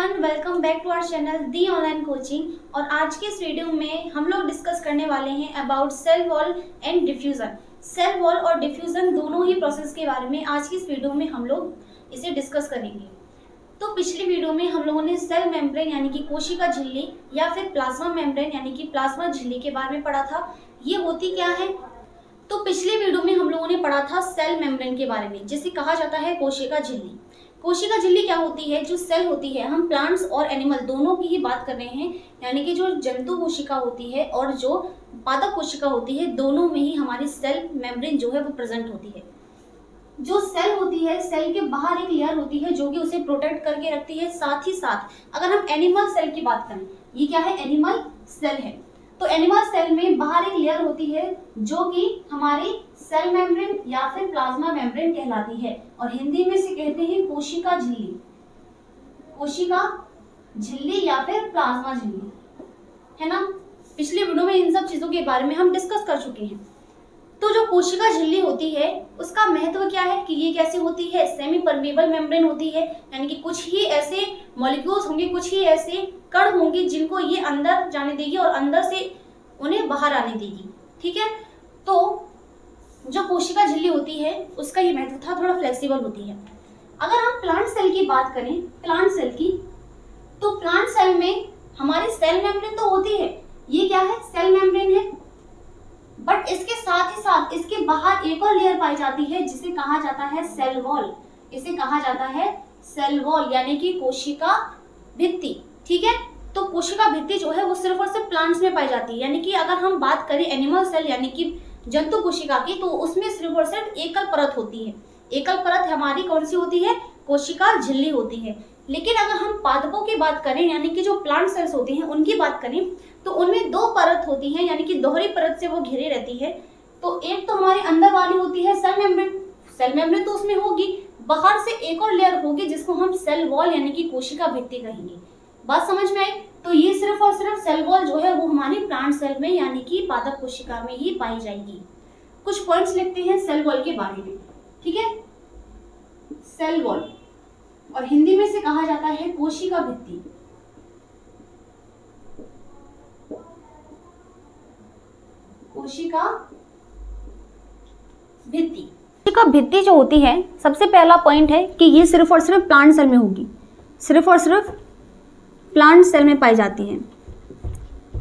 Everyone, welcome back to our channel the online coaching. और आज के इस वीडियो में हम लोग डिस्कस करने वाले हैं about cell wall and diffusion. Cell wall और डिफ्यूजन दोनों ही प्रोसेस के बारे में आज की इस वीडियो में हम लोग इसे डिस्कस करेंगे। तो पिछली वीडियो में हम लोगों ने सेल मेम्ब्रेन यानी कि कोशिका झिल्ली या फिर प्लाज्मा मेम्ब्रेन यानी कि प्लाज्मा झिल्ली के बारे में पढ़ा था। ये होती क्या है? तो पिछले वीडियो में हम लोगों ने पढ़ा था सेल मेम्ब्रेन के बारे में, जिसे कहा जाता है कोशिका झिल्ली। कोशिका झिल्ली क्या होती है? जो सेल होती है, हम प्लांट्स और एनिमल दोनों की ही बात कर रहे हैं, यानी कि जो जंतु कोशिका होती है और जो पादप कोशिका होती है, दोनों में ही हमारी सेल मेम्ब्रेन जो है वो प्रेजेंट होती है। जो सेल होती है, सेल के बाहर एक लेयर होती है जो कि उसे प्रोटेक्ट करके रखती है। साथ ही साथ अगर हम एनिमल सेल की बात करें, ये क्या है? एनिमल सेल है। तो एनिमल सेल में बाहर एक लेयर होती है जो कि हमारी सेल मेम्ब्रेन या फिर प्लाज्मा मेम्ब्रेन कहलाती है, और हिंदी में से कहते हैं कोशिका झिल्ली। कोशिका झिल्ली या फिर प्लाज्मा झिल्ली, है ना। पिछले वीडियो में इन सब चीजों के बारे में हम डिस्कस कर चुके हैं। तो जो कोशिका झिल्ली होती है उसका महत्व क्या है कि ये कैसे होती है? सेमी परमेबल मेम्ब्रेन होती है, यानी कि कुछ ही ऐसे मॉलिक्यूल्स होंगे, कुछ ही ऐसे कण होंगे जिनको ये अंदर जाने देगी और अंदर से उन्हें बाहर आने देगी। ठीक है। तो जो कोशिका झिल्ली होती है उसका ये महत्व था, थोड़ा फ्लेक्सिबल होती है। अगर हम प्लांट सेल की बात करें, प्लांट सेल की, तो प्लांट सेल में हमारी सेल मेम्ब्रेन तो होती है। ये क्या है? सेल मेम्ब्रेन है। बट इसके साथ ही साथ इसके बाहर एक और लेयर पाई जाती है जिसे कहा जाता है सेल वॉल। इसे कहा जाता है सेल वॉल, यानी कि कोशिका भित्ति। ठीक है। तो कोशिका भित्ति जो है वो सिर्फ और सिर्फ प्लांट्स में पाई जाती है, यानी कि अगर हम बात करें एनिमल सेल यानी कि जंतु कोशिका की, तो उसमें सिर्फ और सिर्फ एकल परत होती है। एकल परत हमारी कौन सी होती है? कोशिका झिल्ली होती है। लेकिन अगर हम पादपों की बात करें, यानी कि जो प्लांट सेल्स होती हैं उनकी बात करें, तो उनमें दो परत होती है, यानी कि दोहरी परत से वो घिरे रहती है। तो एक तो हमारी अंदर वाली होती है सेल मेम्ब्रेन। सेल मेम्ब्रेन तो उसमें होगी, बाहर से एक और लेयर होगी जिसको हम सेल वॉल यानी कि कोशिका भित्ति कहेंगे। बात समझ में आई? तो ये सिर्फ और सिर्फ सेल वॉल जो है वो हमारी प्लांट सेल में यानी कि पादप कोशिका में ही पाई जाएगी। कुछ पॉइंट्स लिखते हैं सेल वॉल के बारे में। ठीक है। सेल वॉल और हिंदी में से कहा जाता है कोशिका भित्ति। कोशिका भित्ति। कोशिका भित्ति जो होती है, सबसे पहला पॉइंट है कि ये सिर्फ और सिर्फ प्लांट सेल में होगी। सिर्फ और सिर्फ प्लांट सेल में पाई जाती है।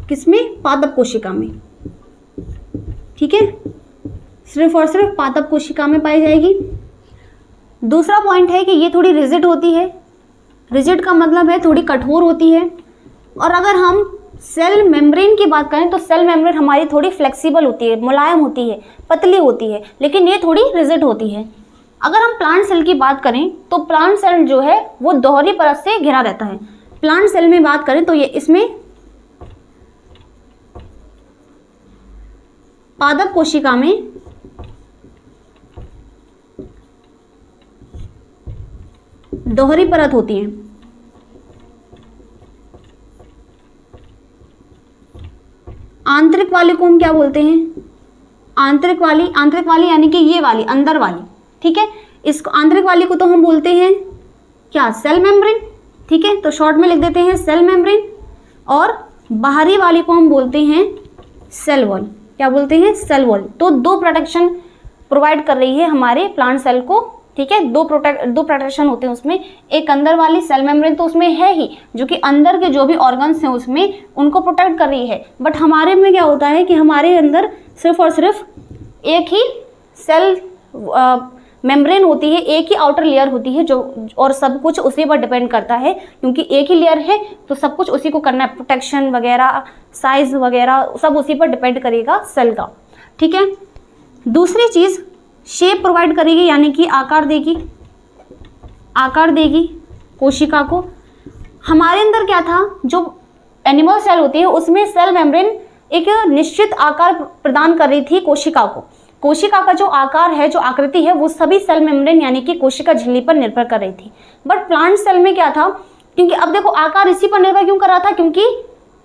किसमें? पादप कोशिका में। ठीक है। सिर्फ और सिर्फ पादप कोशिका में पाई जाएगी। दूसरा पॉइंट है कि ये थोड़ी रिजिड होती है। रिजिड का मतलब है थोड़ी कठोर होती है। और अगर हम सेल मेम्ब्रेन की बात करें तो सेल मेम्ब्रेन हमारी थोड़ी फ्लेक्सिबल होती है, मुलायम होती है, पतली होती है, लेकिन ये थोड़ी रिजिड होती है। अगर हम प्लांट सेल की बात करें तो प्लांट सेल जो है वो दोहरी परत से घिरा रहता है। प्लांट सेल में बात करें तो ये इसमें पादप कोशिका में दोहरी परत होती है। आंतरिक वाली को हम क्या बोलते हैं? आंतरिक वाली यानी कि ये वाली अंदर वाली। ठीक है। इसको आंतरिक वाली को तो हम बोलते हैं क्या? Cell membrane. ठीक है। तो शॉर्ट में लिख देते हैं सेल मेम्ब्रेन। और बाहरी वाली को हम बोलते हैं सेल वॉल। क्या बोलते हैं? Cell wall. तो दो प्रोटेक्शन प्रोवाइड कर रही है हमारे प्लांट सेल को। ठीक है। दो प्रोटेक्शन होते हैं उसमें। एक अंदर वाली सेल मेम्ब्रेन तो उसमें है ही, जो कि अंदर के जो भी ऑर्गन्स हैं उसमें उनको प्रोटेक्ट कर रही है। बट हमारे में क्या होता है कि हमारे अंदर सिर्फ और सिर्फ एक ही सेल मेम्ब्रेन होती है, एक ही आउटर लेयर होती है जो, और सब कुछ उसी पर डिपेंड करता है, क्योंकि एक ही लेयर है तो सब कुछ उसी को करना है। प्रोटेक्शन वगैरह, साइज वगैरह सब उसी पर डिपेंड करेगा सेल का। ठीक है। दूसरी चीज़ शेप प्रोवाइड करेगी, यानी कि आकार देगी कोशिका को। हमारे अंदर क्या था? जो एनिमल सेल होती है उसमें सेल मेम्ब्रेन एक निश्चित आकार प्रदान कर रही थी कोशिका को। कोशिका का जो आकार है, जो आकृति है, वो सभी सेल मेम्ब्रेन यानी कि कोशिका झिल्ली पर निर्भर कर रही थी। बट प्लांट सेल में क्या था? क्योंकि अब देखो आकार इसी पर निर्भर क्यों कर रहा था? क्योंकि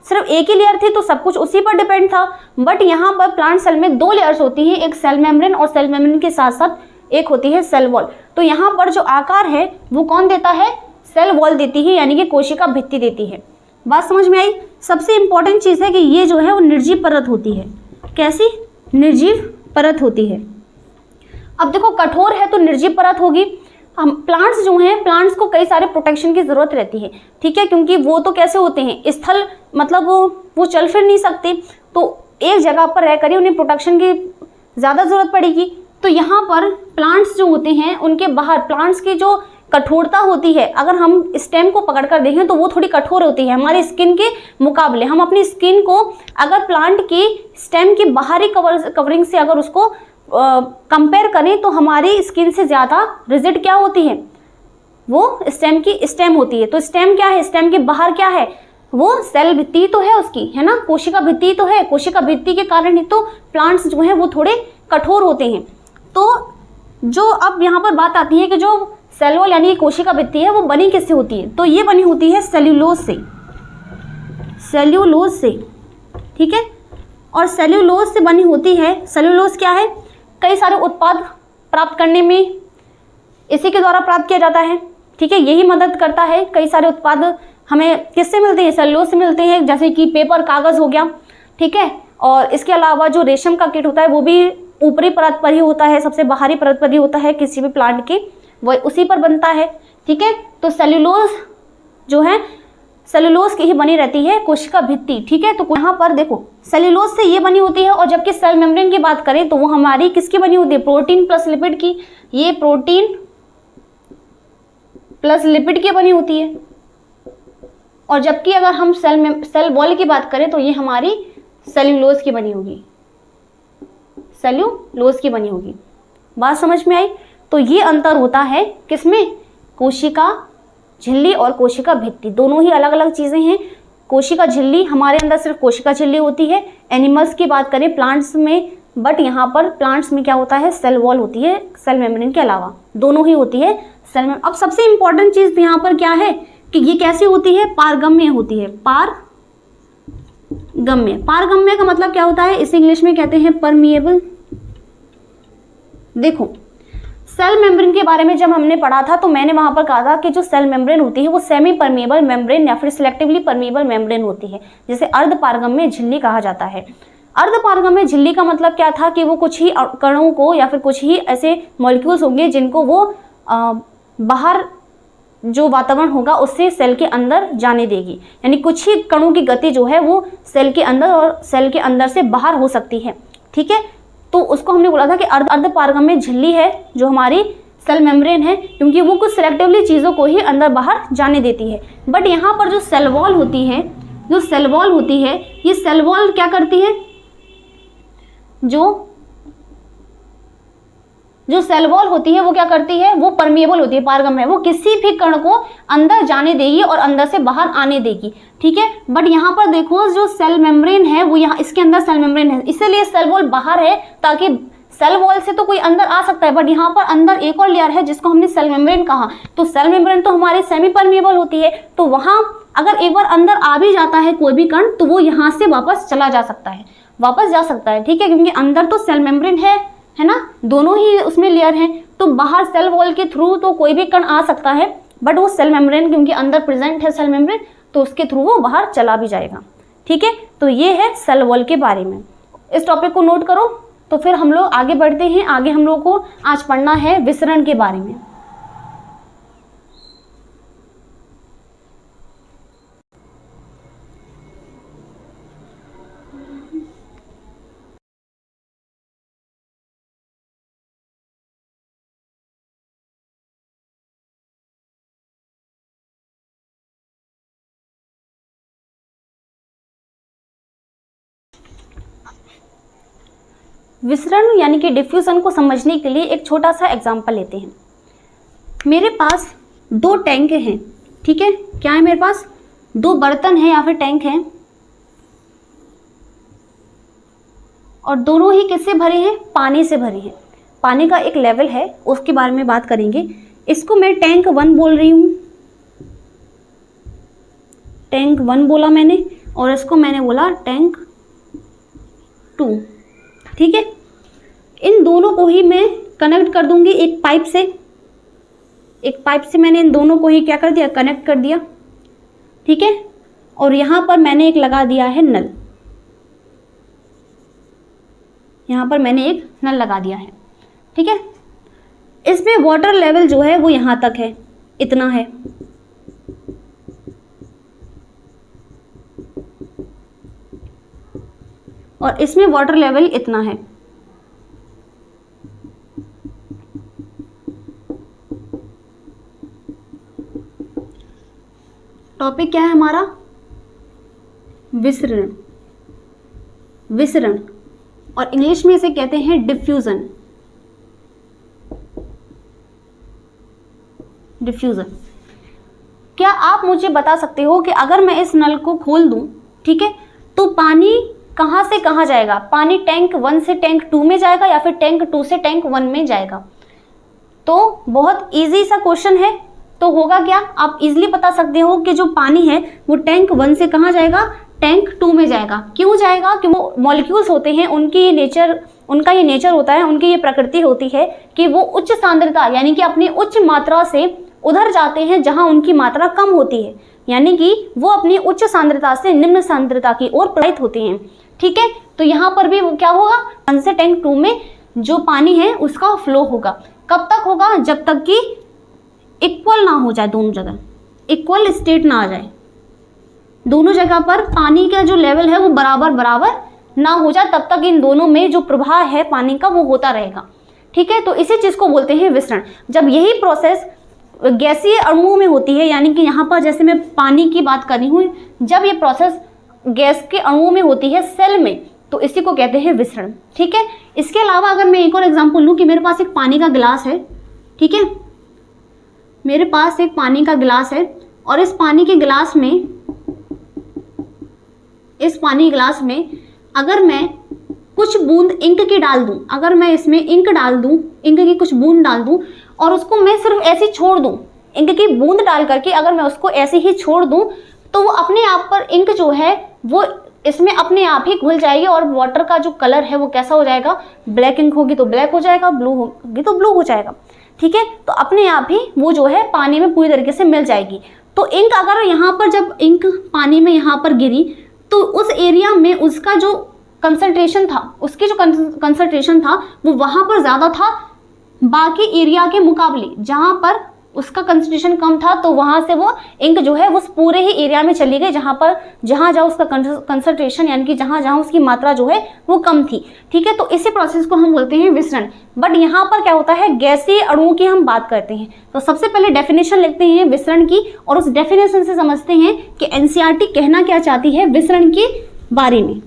सिर्फ एक ही लेयर थी तो सब कुछ उसी पर डिपेंड था। बट यहाँ पर प्लांट सेल में दो लेयर्स होती हैं, एक सेल मेम्ब्रेन और सेल मेम्ब्रेन के साथ साथ एक होती है सेल वॉल। तो यहाँ पर जो आकार है वो कौन देता है? सेल वॉल देती है, यानी कि कोशिका भित्ति देती है। बात समझ में आई। सबसे इंपॉर्टेंट चीज़ है कि ये जो है वो निर्जीव परत होती है। कैसी? निर्जीव परत होती है। अब देखो कठोर है तो निर्जीव परत होगी। हम प्लांट्स जो हैं, प्लांट्स को कई सारे प्रोटेक्शन की ज़रूरत रहती है, ठीक है, क्योंकि वो तो कैसे होते हैं, स्थल मतलब वो चल फिर नहीं सकते, तो एक जगह पर रह कर ही उन्हें प्रोटेक्शन की ज़्यादा ज़रूरत पड़ेगी। तो यहाँ पर प्लांट्स जो होते हैं उनके बाहर प्लांट्स की जो कठोरता होती है, अगर हम स्टेम को पकड़ कर देखें तो वो थोड़ी कठोर होती है हमारी स्किन के मुकाबले। हम अपनी स्किन को अगर प्लांट की स्टेम की बाहरी कवरिंग से अगर उसको कंपेयर करें तो हमारी स्किन से ज़्यादा रिजिड क्या होती है, वो स्टेम की स्टेम होती है। तो स्टेम क्या है, स्टेम के बाहर क्या है, वो सेल भित्ति तो है उसकी, है ना, कोशिका भित्ति तो है। कोशिका भित्ति के कारण ही तो प्लांट्स जो हैं वो थोड़े कठोर होते हैं। तो जो अब यहाँ पर बात आती है कि जो सेल वॉल यानी कोशिका भित्ति है वो बनी किससे होती है, तो ये बनी होती है सेल्यूलोज से, सेल्यूलोज से, ठीक है। और सेल्यूलोज से बनी होती है, सेल्यूलोज क्या है, कई सारे उत्पाद प्राप्त करने में इसी के द्वारा प्राप्त किया जाता है, ठीक है, यही मदद करता है। कई सारे उत्पाद हमें किससे मिलते हैं, सेल्यूलोज से मिलते हैं, जैसे कि पेपर, कागज़ हो गया, ठीक है। और इसके अलावा जो रेशम का कीट होता है वो भी ऊपरी परत पर ही होता है, सबसे बाहरी परत पर ही होता है किसी भी प्लांट के, वो उसी पर बनता है, ठीक है। तो सेल्यूलोज जो है सेल्यूलोज की ही बनी रहती है कोशिका भित्ति, ठीक है। तो यहाँ पर देखो सेल्यूलोज से ये बनी होती है, और जबकि सेल मेम्ब्रेन की बात करें तो वो हमारी किसकी बनी होती है, प्रोटीन प्लस लिपिड की। ये प्रोटीन प्लस लिपिड की बनी होती है। और जबकि अगर हम सेल वॉल की बात करें तो ये हमारी सेल्यूलोज की बनी होगी, सेल्यूलोज की बनी होगी। बात समझ में आई। तो ये अंतर होता है किसमें, कोशिका झिल्ली और कोशिका भित्ति, दोनों ही अलग अलग चीज़ें हैं। कोशिका झिल्ली हमारे अंदर सिर्फ कोशिका झिल्ली होती है, एनिमल्स की बात करें प्लांट्स में, बट यहाँ पर प्लांट्स में क्या होता है, सेल वॉल होती है, सेल मेम्ब्रेन के अलावा दोनों ही होती है सेल में। अब सबसे इंपॉर्टेंट चीज़ यहाँ पर क्या है कि ये कैसी होती है, पारगम्य होती है, पारगम्य। पारगम्य का मतलब क्या होता है, इसे इंग्लिश में कहते हैं परमिएबल। देखो सेल मेम्ब्रेन के बारे में जब हमने पढ़ा था तो मैंने वहां पर कहा था कि जो सेल मेम्ब्रेन होती है वो सेमी परमिएबल मेम्ब्रेन या फिर सिलेक्टिवली परमिएबल मेम्ब्रेन होती है, जिसे अर्ध पारगम्य झिल्ली कहा जाता है। अर्ध पारगम्य झिल्ली का मतलब क्या था कि वो कुछ ही कणों को या फिर कुछ ही ऐसे मॉलिक्यूल्स होंगे जिनको वो बाहर जो वातावरण होगा उससे सेल के अंदर जाने देगी, यानी कुछ ही कणों की गति जो है वो सेल के अंदर और सेल के अंदर से बाहर हो सकती है, ठीक है। तो उसको हमने बोला था कि अर्ध पारगम्य झिल्ली है जो हमारी सेल मेम्ब्रेन है, क्योंकि वो कुछ सिलेक्टिवली चीज़ों को ही अंदर बाहर जाने देती है। बट यहाँ पर जो सेल वॉल होती है, जो सेल वॉल होती है, ये सेल वॉल क्या करती है, जो सेल वॉल होती है वो क्या करती है, वो परमिएबल होती है, पारगम्य है, वो किसी भी कण को अंदर जाने देगी और अंदर से बाहर आने देगी, ठीक है। बट यहाँ पर देखो जो सेल मेम्ब्रेन है वो यहाँ इसके अंदर सेल मेम्ब्रेन है, इसीलिए सेल वॉल बाहर है, ताकि सेल वॉल से तो कोई अंदर आ सकता है, बट यहाँ पर अंदर एक और लेयर है जिसको हमने सेल मेम्ब्रेन कहा। तो सेल मेम्ब्रेन तो हमारी सेमी परमिएबल होती है, तो वहाँ अगर एक बार अंदर आ भी जाता है कोई भी कण तो वो यहाँ से वापस चला जा सकता है, वापस जा सकता है, ठीक है, क्योंकि अंदर तो सेल मेम्ब्रेन है ना, दोनों ही उसमें लेयर हैं। तो बाहर सेल वॉल के थ्रू तो कोई भी कण आ सकता है, बट वो सेल मेम्ब्रेन क्योंकि अंदर प्रेजेंट है सेल मेम्ब्रेन, तो उसके थ्रू वो बाहर चला भी जाएगा, ठीक है। तो ये है सेल वॉल के बारे में। इस टॉपिक को नोट करो। तो फिर हम लोग आगे बढ़ते हैं। आगे हम लोग को आज पढ़ना है विसरण के बारे में। विसरण यानी कि डिफ्यूजन को समझने के लिए एक छोटा सा एग्जांपल लेते हैं। मेरे पास दो टैंक हैं, ठीक है, क्या है मेरे पास, दो बर्तन हैं या फिर टैंक हैं, और दोनों ही किससे भरे हैं, पानी से भरे हैं। पानी का एक लेवल है, उसके बारे में बात करेंगे। इसको मैं टैंक 1 बोल रही हूँ, टैंक 1 बोला मैंने, और इसको मैंने बोला टैंक 2, ठीक है। इन दोनों को ही मैं कनेक्ट कर दूंगी एक पाइप से, एक पाइप से मैंने इन दोनों को ही क्या कर दिया, कनेक्ट कर दिया, ठीक है। और यहाँ पर मैंने एक लगा दिया है नल, यहाँ पर मैंने एक नल लगा दिया है, ठीक है। इसमें वाटर लेवल जो है वो यहाँ तक है, इतना है, और इसमें वाटर लेवल इतना है। टॉपिक क्या है हमारा, विसरण, विसरण, और इंग्लिश में इसे कहते हैं डिफ्यूजन, डिफ्यूजन। क्या आप मुझे बता सकते हो कि अगर मैं इस नल को खोल दूं, ठीक है, तो पानी कहाँ से कहाँ जाएगा? पानी टैंक 1 से टैंक 2 में जाएगा या फिर टैंक 2 से टैंक 1 में जाएगा? तो बहुत इजी सा क्वेश्चन है। तो होगा क्या, आप इजीली बता सकते हो कि जो पानी है वो टैंक 1 से कहाँ जाएगा, टैंक 2 में जाएगा। क्यों जाएगा? कि वो मॉलिक्यूल्स होते हैं, उनकी ये नेचर, उनका ये नेचर होता है, उनकी ये प्रकृति होती है कि वो उच्च सांद्रता यानी कि अपनी उच्च मात्रा से उधर जाते हैं जहां उनकी मात्रा कम होती है, यानी कि वो अपनी उच्च सांद्रता से निम्न सांद्रता की ओर प्रवाहित होते हैं, ठीक है। तो यहाँ पर भी वो क्या होगा, 1 से टैंक 2 में जो पानी है उसका फ्लो होगा। कब तक होगा? जब तक कि इक्वल ना हो जाए, दोनों जगह इक्वल स्टेट ना आ जाए, दोनों जगह पर पानी का जो लेवल है वो बराबर बराबर ना हो जाए, तब तक इन दोनों में जो प्रवाह है पानी का वो होता रहेगा, ठीक है। तो इसी चीज़ को बोलते हैं विसरण। जब यही प्रोसेस गैसीय अणुओं में होती है, यानी कि यहाँ पर जैसे मैं पानी की बात कर रही हूँ, जब ये प्रोसेस गैस के अणुओं में होती है सेल में, तो इसी को कहते हैं विसरण, ठीक है। इसके अलावा अगर मैं एक और एग्जाम्पल लूँ कि मेरे पास एक पानी का गिलास है, ठीक है, मेरे पास एक पानी का गिलास है, और इस पानी के गिलास में, इस पानी गिलास में अगर मैं कुछ बूंद इंक की डाल दूं, अगर मैं इसमें इंक डाल दूं, इंक की कुछ बूंद डाल दूं और उसको मैं सिर्फ ऐसे छोड़ दूं, इंक की बूंद डाल करके अगर मैं उसको ऐसे ही छोड़ दूं, तो वो अपने आप पर इंक जो है वो इसमें अपने आप ही घुल जाएगी, और वाटर का जो कलर है वो कैसा हो जाएगा, ब्लैक इंक होगी तो ब्लैक हो जाएगा, ब्लू होगी तो ब्लू हो जाएगा, ठीक है। तो अपने आप ही वो जो है पानी में पूरी तरीके से मिल जाएगी। तो इंक अगर यहाँ पर, जब इंक पानी में यहाँ पर गिरी, तो उस एरिया में उसका जो कंसंट्रेशन था, उसकी जो कंसंट्रेशन था वो वहाँ पर ज़्यादा था बाकी एरिया के मुकाबले। जहाँ पर उसका कंसंट्रेशन कम था तो वहाँ से वो इंक जो है वो पूरे ही एरिया में चली गई जहाँ पर जहाँ उसका कंसंट्रेशन यानी कि जहाँ उसकी मात्रा जो है वो कम थी, ठीक है। तो इसी प्रोसेस को हम बोलते हैं विसरण। बट यहाँ पर क्या होता है, गैसीय अणुओं की हम बात करते हैं। तो सबसे पहले डेफिनेशन लिखते हैं विसरण की, और उस डेफिनेशन से समझते हैं कि एनसीईआरटी कहना क्या चाहती है विसरण के बारे में।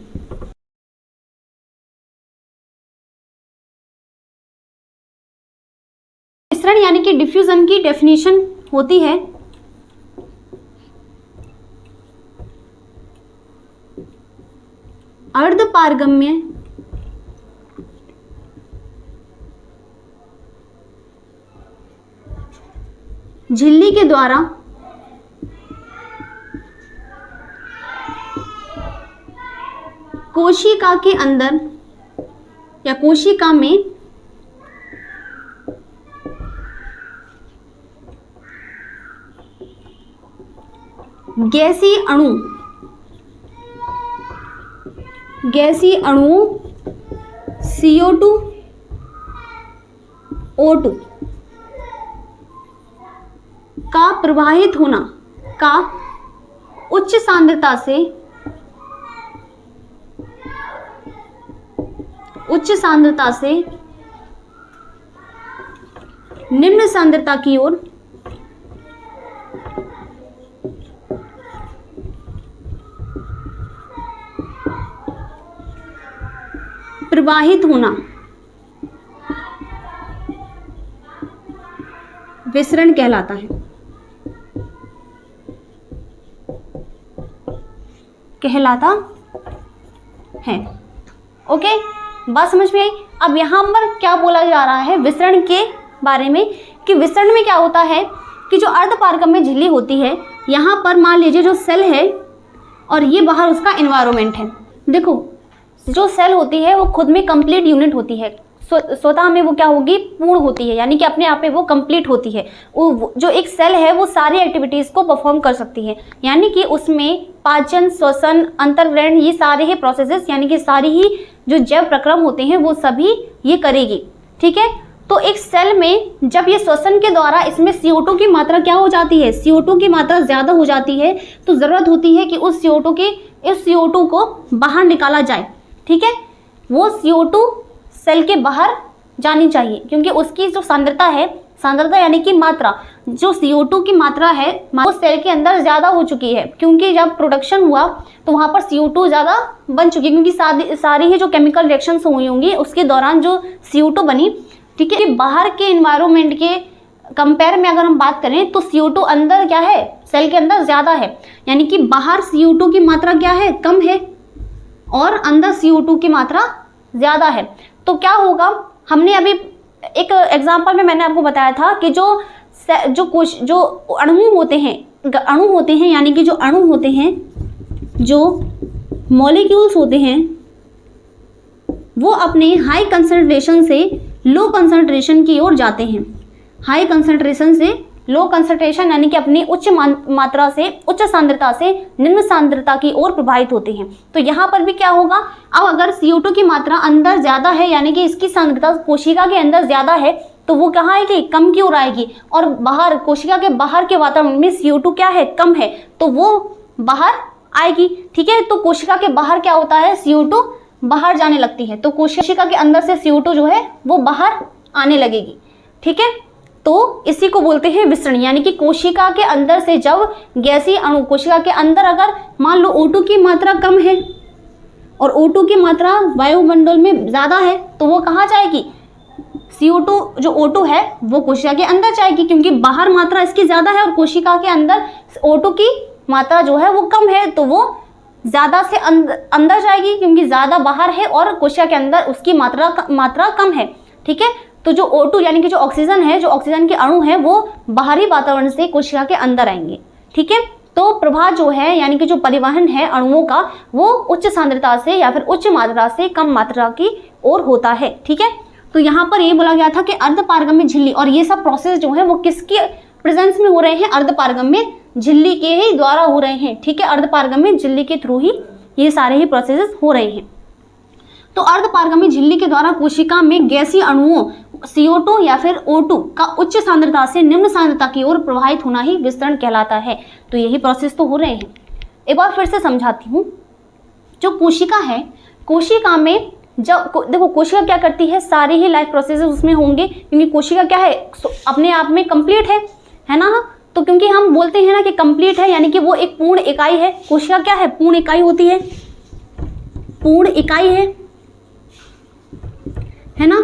विसरण यानी कि डिफ्यूजन की डेफिनेशन होती है अर्धपारगम्य झिल्ली के द्वारा कोशिका के अंदर या कोशिका में गैसीय अणुओं CO2 O2 का प्रवाहित होना का उच्च सांद्रता से निम्न सांद्रता की ओर प्रवाहित होना विसरण कहलाता है। ओके, बात समझ में आई। अब यहाँ पर क्या बोला जा रहा है विसरण के बारे में, कि विसरण में क्या होता है कि जो अर्धपारगम्य झिल्ली होती है, यहाँ पर मान लीजिए जो सेल है और ये बाहर उसका एनवायरनमेंट है। देखो जो सेल होती है वो खुद में कंप्लीट यूनिट होती है, स्वतः में वो क्या होगी, पूर्ण होती है, यानी कि अपने आप में वो कंप्लीट होती है। जो एक सेल है वो सारी एक्टिविटीज़ को परफॉर्म कर सकती है, यानी कि उसमें पाचन, श्वसन, अंतर्ग्रहण, ये सारे ही प्रोसेसेस यानी कि सारी ही जो जैव प्रक्रम होते हैं वो सभी ये करेगी। ठीक है, तो एक सेल में जब ये श्वसन के द्वारा इसमें CO2 की मात्रा क्या हो जाती है, CO2 की मात्रा ज़्यादा हो जाती है, तो ज़रूरत होती है कि उस CO2 को बाहर निकाला जाए। ठीक है, वो CO2 सेल के बाहर जानी चाहिए, क्योंकि उसकी जो सांद्रता यानी कि मात्रा, जो CO2 की मात्रा है वो सेल के अंदर ज़्यादा हो चुकी है, क्योंकि जब प्रोडक्शन हुआ तो वहाँ पर CO2 ज़्यादा बन चुकी है, क्योंकि सारी ही जो केमिकल रिएक्शंस हुई होंगी उसके दौरान जो CO2 बनी। ठीक है, बाहर के इन्वायरमेंट के कंपेयर में अगर हम बात करें तो CO2 अंदर क्या है, सेल के अंदर ज़्यादा है, यानी कि बाहर CO2 की मात्रा क्या है, कम है, और अंदर CO2 की मात्रा ज़्यादा है। तो क्या होगा, हमने अभी एक एग्जांपल में मैंने आपको बताया था कि जो अणु होते हैं यानी कि जो अणु होते हैं, जो मॉलिक्यूल्स होते हैं, वो अपने हाई कंसंट्रेशन से लो कंसंट्रेशन की ओर जाते हैं। हाई कंसंट्रेशन से लो कंसंट्रेशन यानी कि अपनी उच्च मात्रा से, उच्च सांद्रता से निम्न सांद्रता की ओर प्रभावित होते हैं। तो यहाँ पर भी क्या होगा, अब अगर CO2 की मात्रा अंदर ज़्यादा है यानी कि इसकी सांद्रता कोशिका के अंदर ज़्यादा है, तो वो कहाँ आएगी, कम की ओर आएगी, और बाहर कोशिका के बाहर के वातावरण में CO2 क्या है, कम है, तो वो बाहर आएगी। ठीक है, तो कोशिका के बाहर क्या होता है, CO2 बाहर जाने लगती है, तो कोशिका के अंदर से CO2 जो है वो बाहर आने लगेगी। ठीक है, तो इसी को बोलते हैं विसरण, यानी कि कोशिका के अंदर से जब गैसीय अणु, कोशिका के अंदर अगर मान लो O2 की मात्रा कम है और O2 की मात्रा वायुमंडल में ज़्यादा है, तो वो कहाँ जाएगी, CO2 जो O2 है वो कोशिका के अंदर जाएगी, क्योंकि बाहर मात्रा इसकी ज़्यादा है और कोशिका के अंदर O2 की मात्रा जो है वो कम है, तो वो ज़्यादा से अंदर जाएगी, क्योंकि ज़्यादा बाहर है और कोशिका के अंदर उसकी मात्रा कम है। ठीक है, तो जो O2 यानी कि जो ऑक्सीजन है, जो ऑक्सीजन के अणु हैं वो बाहरी वातावरण से कोशिका के अंदर आएंगे। ठीक है, तो प्रवाह जो है यानी कि जो परिवहन है अणुओं का, वो उच्च सांद्रता से या फिर उच्च मात्रा से कम मात्रा की ओर होता है। ठीक है, तो यहाँ पर ये बोला गया था कि अर्धपारगम्य झिल्ली, और ये सब प्रोसेस जो है वो किसके प्रेजेंस में हो रहे हैं, अर्धपारगम्य झिल्ली के ही द्वारा हो रहे हैं। ठीक है, अर्धपारगम्य झिल्ली के थ्रू ही ये सारे ही प्रोसेसेस हो रहे हैं। तो अर्धपारगम्य झिल्ली के द्वारा कोशिका में गैसीय अणुओं CO2 या फिर O2 का उच्च सांद्रता से निम्न सांद्रता की ओर प्रवाहित होना ही विसरण कहलाता है। तो यही प्रोसेस तो हो रहे हैं। एक बार फिर से समझाती हूँ। जो कोशिका है, कोशिका में जब देखो कोशिका क्या करती है, सारे ही लाइफ प्रोसेसेस उसमें होंगे, क्योंकि कोशिका क्या है, अपने आप में कंप्लीट है ना। तो क्योंकि हम बोलते हैं ना कि कंप्लीट है, यानी कि वो एक पूर्ण इकाई है। कोशिका क्या है, पूर्ण इकाई होती है, पूर्ण इकाई है ना,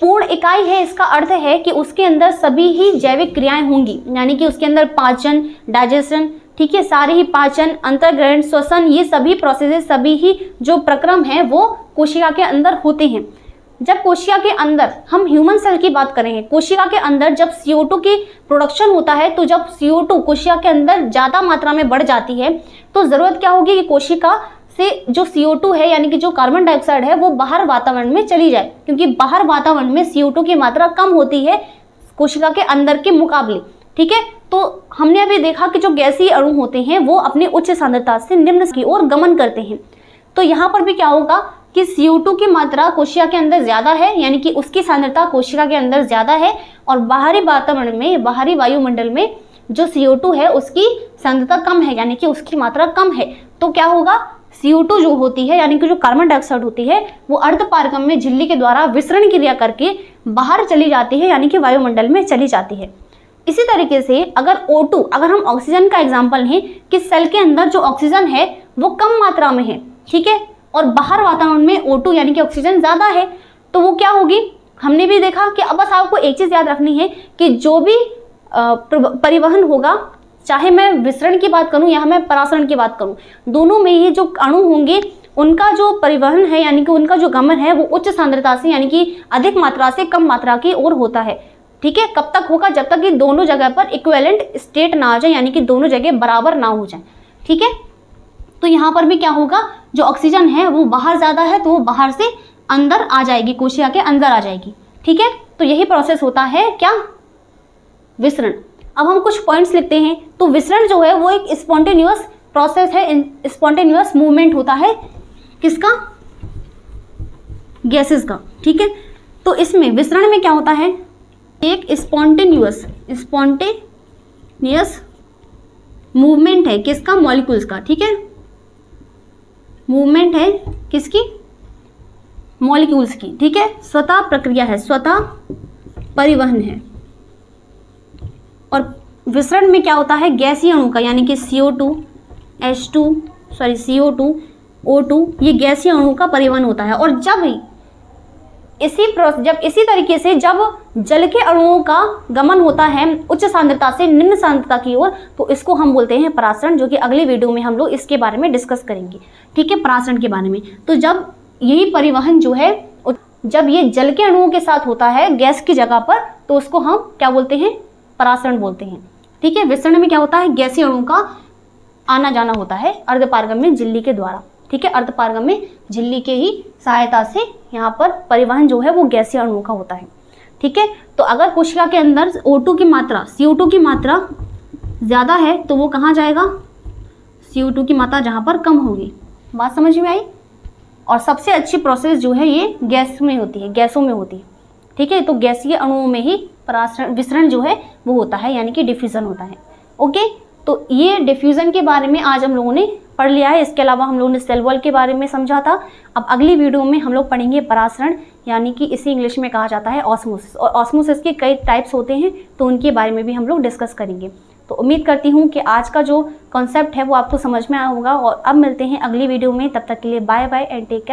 पूर्ण इकाई है। इसका अर्थ है कि उसके अंदर सभी ही जैविक क्रियाएं होंगी, यानी कि उसके अंदर पाचन, डाइजेशन, ठीक है, सारे ही पाचन, अंतर्ग्रहण, श्वसन, ये सभी प्रोसेसेस, सभी ही जो प्रक्रम हैं वो कोशिका के अंदर होते हैं। जब कोशिका के अंदर हम ह्यूमन सेल की बात करें, कोशिका के अंदर जब CO2 की प्रोडक्शन होता है, तो जब CO2 कोशिका के अंदर ज़्यादा मात्रा में बढ़ जाती है, तो ज़रूरत क्या होगी कि कोशिका से जो CO2 है यानी कि जो कार्बन डाइऑक्साइड है वो बाहर वातावरण में चली जाए, क्योंकि बाहर वातावरण में CO2 की मात्रा कम होती है कोशिका के अंदर के मुकाबले। ठीक है, तो हमने अभी देखा कि जो गैसीय अणु होते हैं वो अपनी उच्च सांद्रता से निम्न की ओर गमन करते हैं। तो यहाँ पर भी क्या होगा कि CO2 की मात्रा कोशिका के अंदर ज़्यादा है, यानी कि उसकी सांद्रता कोशिका के अंदर ज़्यादा है, और बाहरी वातावरण में, बाहरी वायुमंडल में जो CO2 है उसकी सांद्रता कम है, यानी कि उसकी मात्रा कम है। तो क्या होगा, CO2 जो होती है यानी कि जो कार्बन डाइऑक्साइड होती है वो अर्धपारगम्य झिल्ली के द्वारा विसरण क्रिया करके बाहर चली जाती है, यानी कि वायुमंडल में चली जाती है। इसी तरीके से अगर O2, अगर हम ऑक्सीजन का एग्जाम्पल लें कि सेल के अंदर जो ऑक्सीजन है वो कम मात्रा में है, ठीक है, और बाहर वातावरण में O2 यानी कि ऑक्सीजन ज़्यादा है, तो वो क्या होगी, हमने भी देखा कि अब बस आपको एक चीज़ याद रखनी है कि जो भी परिवहन होगा, चाहे मैं विसरण की बात करूं या मैं परासरण की बात करूं, दोनों में ही जो अणु होंगे उनका जो परिवहन है यानी कि उनका जो गमन है वो उच्च सांद्रता से यानी कि अधिक मात्रा से कम मात्रा की ओर होता है। ठीक है, कब तक होगा, जब तक कि दोनों जगह पर इक्विवेलेंट स्टेट ना आ जाए, यानी कि दोनों जगह बराबर ना हो जाए। ठीक है, तो यहाँ पर भी क्या होगा, जो ऑक्सीजन है वो बाहर ज़्यादा है तो वो बाहर से अंदर आ जाएगी, कोशिका के अंदर आ जाएगी। ठीक है, तो यही प्रोसेस होता है क्या, विसरण। अब हम कुछ पॉइंट्स लिखते हैं। तो विसरण जो है वो एक स्पॉन्टेनियस प्रोसेस है, स्पॉन्टेनियस मूवमेंट होता है किसका, गैसेस का। ठीक है, तो इसमें विसरण में क्या होता है, एक स्पॉन्टेनियस मूवमेंट है किसका, मॉलिक्यूल्स का। ठीक है, मूवमेंट है किसकी, मॉलिक्यूल्स की। ठीक है, स्वतः प्रक्रिया है, स्वतः परिवहन है। और विसरण में क्या होता है, गैसीय अणु का, यानी कि CO2 O2 ये गैसीय अणु का परिवहन होता है। और जब इसी तरीके से जब जल के अणुओं का गमन होता है उच्च सांद्रता से निम्न सांद्रता की ओर, तो इसको हम बोलते हैं परासरण, जो कि अगले वीडियो में हम लोग इसके बारे में डिस्कस करेंगे। ठीक है, परासरण के बारे में। तो जब यही परिवहन जो है, जब ये जल के अणुओं के साथ होता है गैस की जगह पर, तो उसको हम क्या बोलते हैं, परासरण बोलते हैं। ठीक है, विसरण में क्या होता है, गैसीय अणुओं का आना जाना होता है अर्धपारगम्य झिल्ली के द्वारा। ठीक है, अर्धपारगम्य झिल्ली के ही सहायता से यहाँ पर परिवहन जो है वो गैसीय अणुओं का होता है। ठीक है, तो अगर कोशिका के अंदर O2 की मात्रा, CO2 की मात्रा ज़्यादा है तो वो कहाँ जाएगा, CO2 की मात्रा जहाँ पर कम होगी। बात समझ में आई। और सबसे अच्छी प्रोसेस जो है ये गैसों में होती है। ठीक है, तो गैसीय अणुओं में ही विसरण जो है वो होता है, यानी कि डिफ्यूज़न होता है। ओके, तो ये डिफ्यूज़न के बारे में आज हम लोगों ने पढ़ लिया है। इसके अलावा हम लोगों ने सेल वॉल के बारे में समझा था। अब अगली वीडियो में हम लोग पढ़ेंगे परासरण, यानी कि इसे इंग्लिश में कहा जाता है ऑस्मोसिस। और ऑस्मोसिस के कई टाइप्स होते हैं, तो उनके बारे में भी हम लोग डिस्कस करेंगे। तो उम्मीद करती हूँ कि आज का जो कॉन्सेप्ट है वो आपको समझ में आया होगा। और अब मिलते हैं अगली वीडियो में, तब तक के लिए bye bye and take care.